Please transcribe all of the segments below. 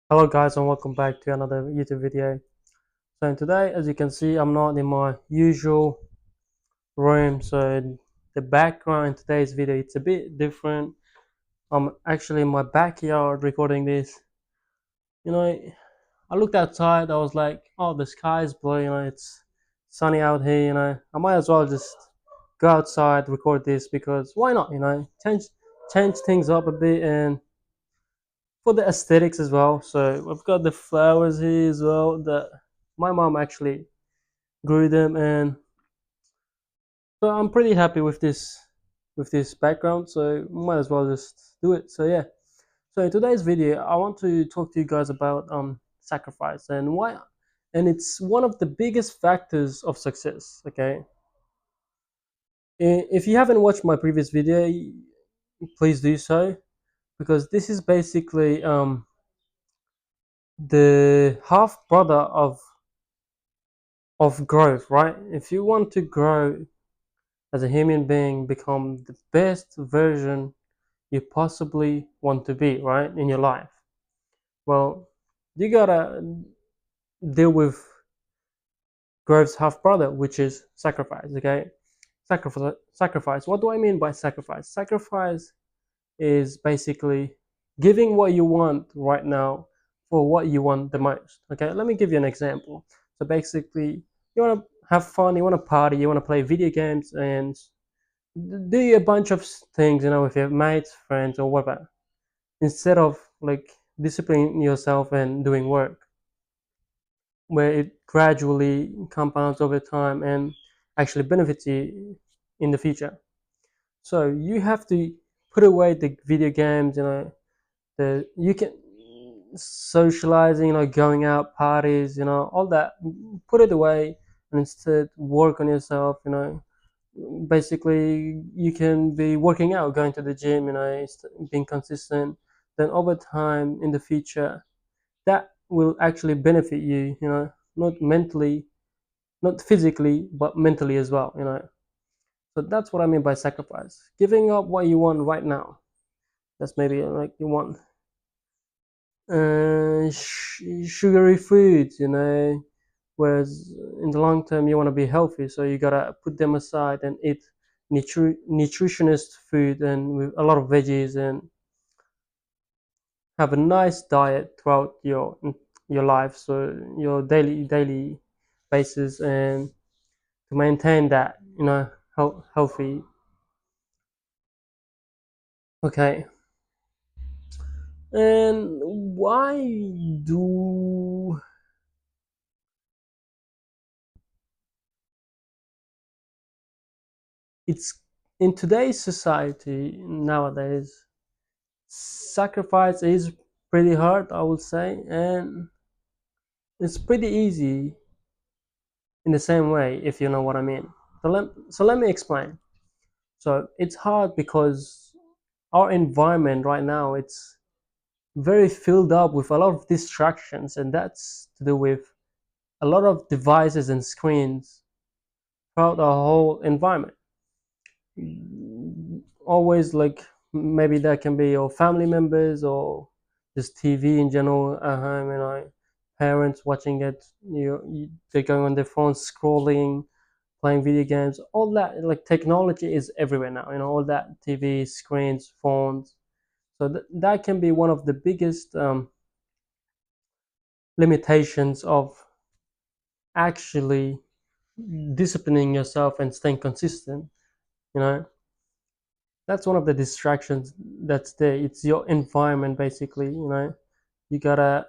Hello guys, and welcome back to another YouTube video. So today, as you can see, I'm not in my usual room, so the background in today's video, it's a bit different. I'm actually in my backyard recording this. You know, I looked outside, I was like, oh, the sky is blue, it's sunny out here, I might as well just go outside, record this, because why not, change things up a bit, and for the aesthetics as well. So I've got the flowers here as well that my mom actually grew them, and so I'm pretty happy with this background. So might as well just do it. So yeah. So in today's video, I want to talk to you guys about sacrifice and why, and it's one of the biggest factors of success. Okay, if you haven't watched my previous video, please do so, because this is basically the half brother of growth, right? If you want to grow as a human being, become the best version you possibly want to be, right, in your life, well, you gotta deal with growth's half brother, which is sacrifice. Okay, sacrifice. What do I mean by sacrifice? Sacrifice is basically giving what you want right now for what you want the most. Okay, let me give you an example. So basically, you want to have fun, you want to party, you want to play video games, and do a bunch of things, with your mates, friends, or whatever, instead of like disciplining yourself and doing work, where it gradually compounds over time and actually benefits you in the future. So you have to put away the video games, the you can socializing, going out parties, all that. Put it away and instead work on yourself. Basically, you can be working out, going to the gym, being consistent. Then over time in the future, that will actually benefit you. Not mentally, not physically, but mentally as well. So that's what I mean by sacrifice. Giving up what you want right now. That's maybe like you want sugary foods, whereas in the long term you want to be healthy, so you gotta put them aside and eat nutritionist food and with a lot of veggies, and have a nice diet throughout your life, so your daily basis, and to maintain that, healthy. Okay, and why do it's in today's society nowadays, sacrifice is pretty hard, I would say, and it's pretty easy in the same way, if you know what I mean. So let me explain. So it's hard because our environment right now, it's very filled up with a lot of distractions, and that's to do with a lot of devices and screens throughout the whole environment. Always, like, maybe that can be your family members or just TV in general at home, parents watching it, they're going on their phones, scrolling, playing video games, all that. Like, technology is everywhere now, all that, TV screens, phones. So that can be one of the biggest limitations of actually disciplining yourself and staying consistent. you know that's one of the distractions that's there. It's your environment, basically. You gotta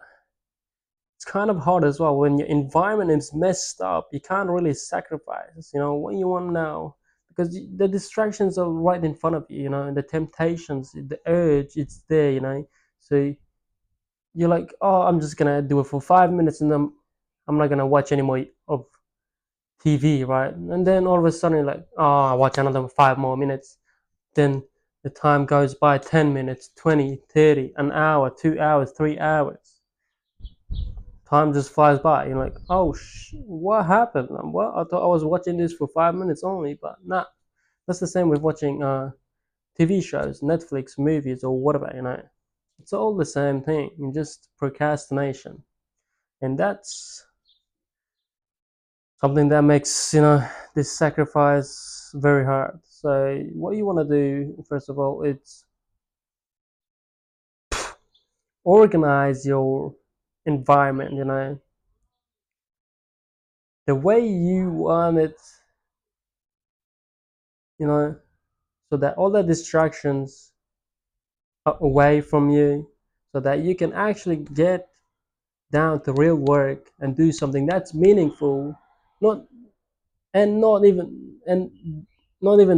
It's kind of hard as well when your environment is messed up. You can't really sacrifice, what you want now, because the distractions are right in front of you. And the temptations, the urge, it's there. So you're like, oh, I'm just gonna do it for 5 minutes, and then I'm not gonna watch any more of TV, right? And then all of a sudden you're like, oh, I watch another 5 more minutes. Then the time goes by, 10 minutes, 20, 30, an hour, 2 hours, 3 hours. Time just flies by. You're like, oh, what happened? Well, I thought I was watching this for 5 minutes only, but nah. That's the same with watching TV shows, Netflix, movies, or whatever, It's all the same thing, just procrastination. And that's something that makes, this sacrifice very hard. So what you want to do, first of all, it's organize your environment, the way you want it, you know, so that all the distractions are away from you, so that you can actually get down to real work and do something that's meaningful, not and not even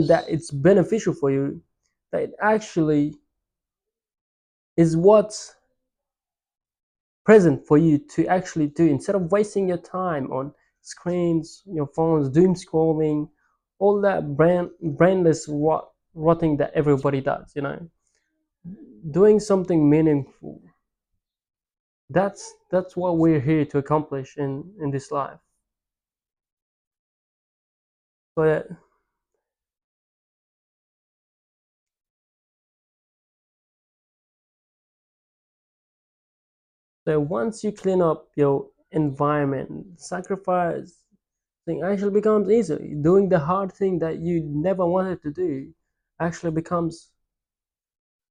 that it's beneficial for you, that it actually is what's present for you to actually do, instead of wasting your time on screens, your phones, doom scrolling, all that brainless rotting that everybody does, doing something meaningful. That's what we're here to accomplish in this life. So yeah, so once you clean up your environment, sacrifice thing actually becomes easy. Doing the hard thing that you never wanted to do actually becomes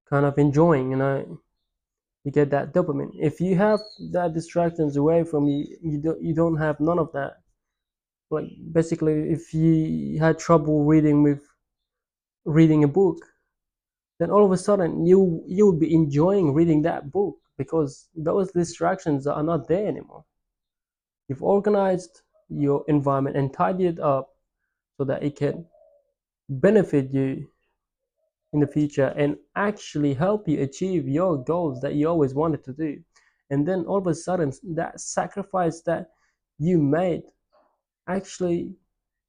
kind of enjoying, You get that dopamine. If you have that distractions away from you, you don't have none of that. Like basically, if you had trouble reading a book, then all of a sudden you'll be enjoying reading that book because those distractions are not there anymore. You've organized your environment and tidied it up so that it can benefit you in the future and actually help you achieve your goals that you always wanted to do. And then all of a sudden, that sacrifice that you made actually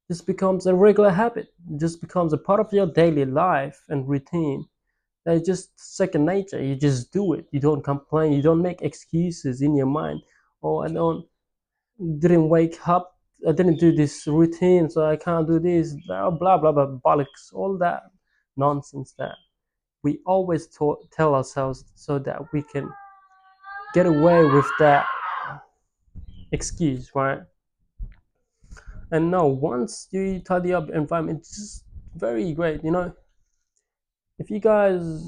just becomes a regular habit, just becomes a part of your daily life and routine. It's just second nature. You just do it. You don't complain. You don't make excuses in your mind. Oh, I don't didn't wake up. I didn't do this routine, so I can't do this. Blah blah blah, blah bollocks. All that nonsense that we always tell ourselves so that we can get away with that excuse, right? And no, once you tidy up the environment, it's just very great. If you guys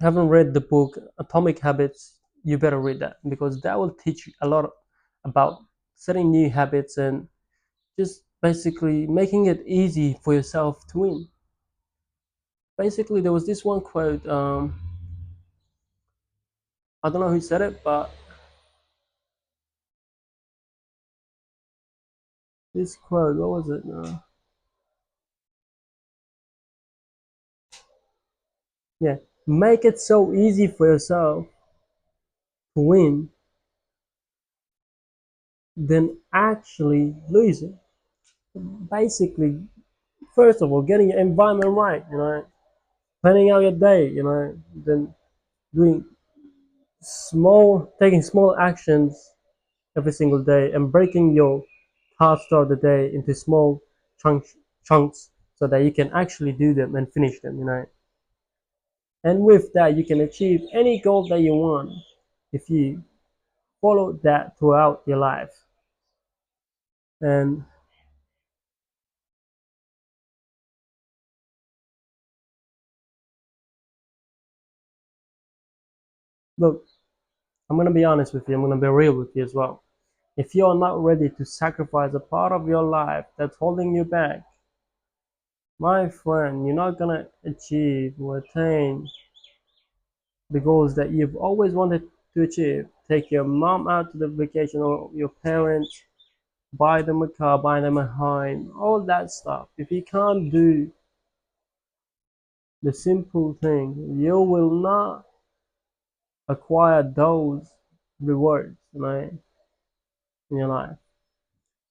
haven't read the book Atomic Habits, you better read that because that will teach you a lot about setting new habits and just basically making it easy for yourself to win. Basically, there was this one quote. I don't know who said it, but this quote, what was it? Yeah, make it so easy for yourself to win, then actually lose it. Basically, first of all, getting your environment right, planning out your day, then doing taking small actions every single day and breaking your tasks throughout the day into small chunks so that you can actually do them and finish them, And with that, you can achieve any goal that you want if you follow that throughout your life. And look, I'm gonna be honest with you. I'm gonna be real with you as well. If you're not ready to sacrifice a part of your life that's holding you back, my friend, you're not gonna achieve or attain the goals that you've always wanted to achieve. Take your mom out to the vacation or your parents, buy them a car, buy them a home, all that stuff. If you can't do the simple thing, you will not acquire those rewards, right, in your life.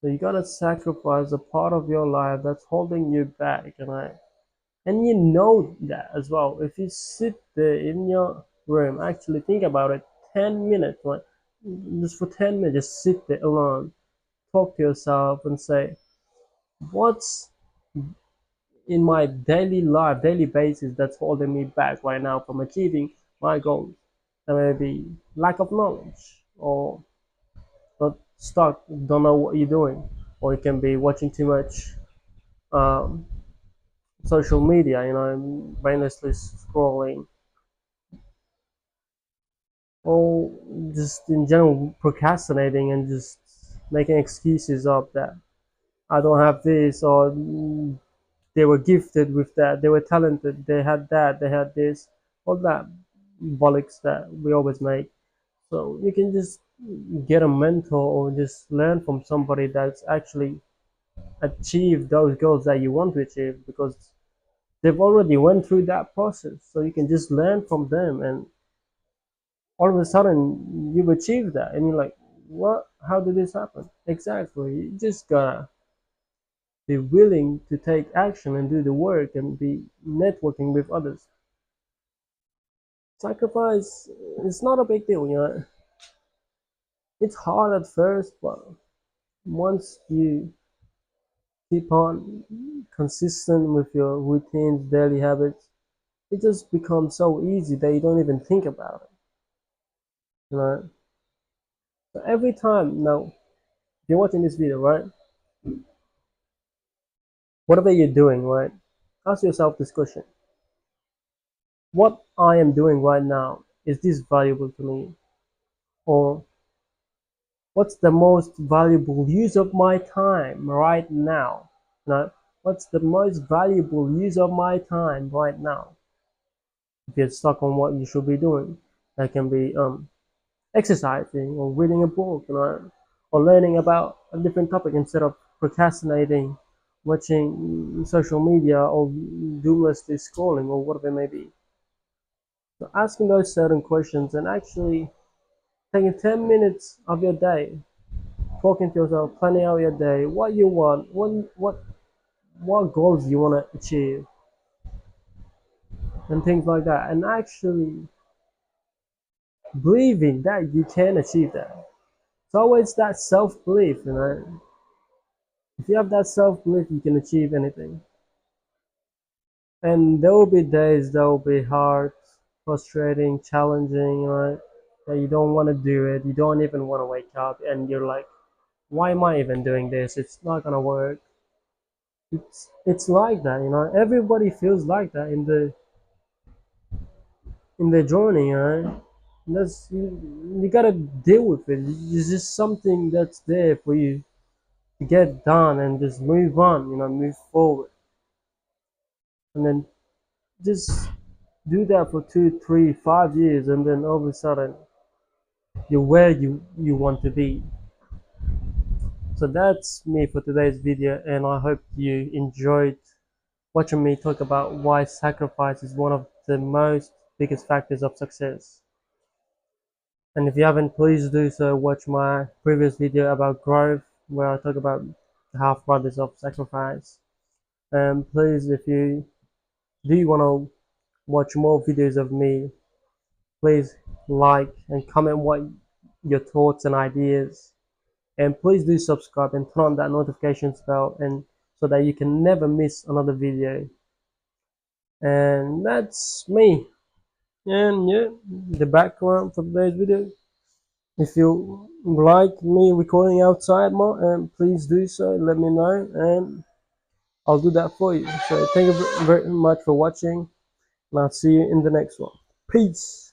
So you gotta sacrifice a part of your life that's holding you back, and you know that as well. If you sit there in your room, actually think about it, 10 minutes, right? Just for 10 minutes, just sit there alone, talk to yourself, and say, what's in my daily life, daily basis, that's holding me back right now from achieving my goals. That may be lack of knowledge, or not stuck, don't know what you're doing, or it can be watching too much um, social media, mindlessly scrolling, or just in general procrastinating and just making excuses of that. I don't have this, or they were gifted with that, they were talented, they had that, they had this, all that bollocks that we always make. So you can just get a mentor or just learn from somebody that's actually achieved those goals that you want to achieve, because they've already went through that process. So you can just learn from them, and all of a sudden you've achieved that, and you're like, what, how did this happen? Exactly, you just gotta be willing to take action and do the work and be networking with others. Sacrifice is not a big deal, it's hard at first, but once you keep on consistent with your routines, daily habits, it just becomes so easy that you don't even think about it. You know, so every time now, if you're watching this video, right? Whatever you're doing, right? Ask yourself this question: what I am doing right now, is this valuable to me? Or what's the most valuable use of my time right now? You know, what's the most valuable use of my time right now? If you're stuck on what you should be doing, that can be exercising or reading a book, or learning about a different topic instead of procrastinating, watching social media, or doomlessly scrolling, or whatever it may be. So asking those certain questions and actually taking 10 minutes of your day, talking to yourself, planning out your day, what you want, what goals you want to achieve, and things like that, and actually believing that you can achieve that. It's always that self-belief, If you have that self-belief, you can achieve anything. And there will be days that will be hard, frustrating, challenging, that you don't want to do it. You don't even want to wake up, and you're like, why am I even doing this? It's not gonna work. It's like that, Everybody feels like that in the journey, That's you gotta deal with it. It's just something that's there for you to get done and just move on, move forward, and then just do that for 2, 3, 5 years, and then all of a sudden you're where you want to be. So that's me for today's video, and I hope you enjoyed watching me talk about why sacrifice is one of the most biggest factors of success. And if you haven't, please do so. Watch my previous video about growth, where I talk about the half brothers of sacrifice. And please, if you do want to watch more videos of me, please like and comment what your thoughts and ideas. And please do subscribe and turn on that notifications bell, and so that you can never miss another video. And that's me. And yeah, the background for today's video. If you like me recording outside more, please do so. Let me know, and I'll do that for you. So thank you very much for watching, and I'll see you in the next one. Peace.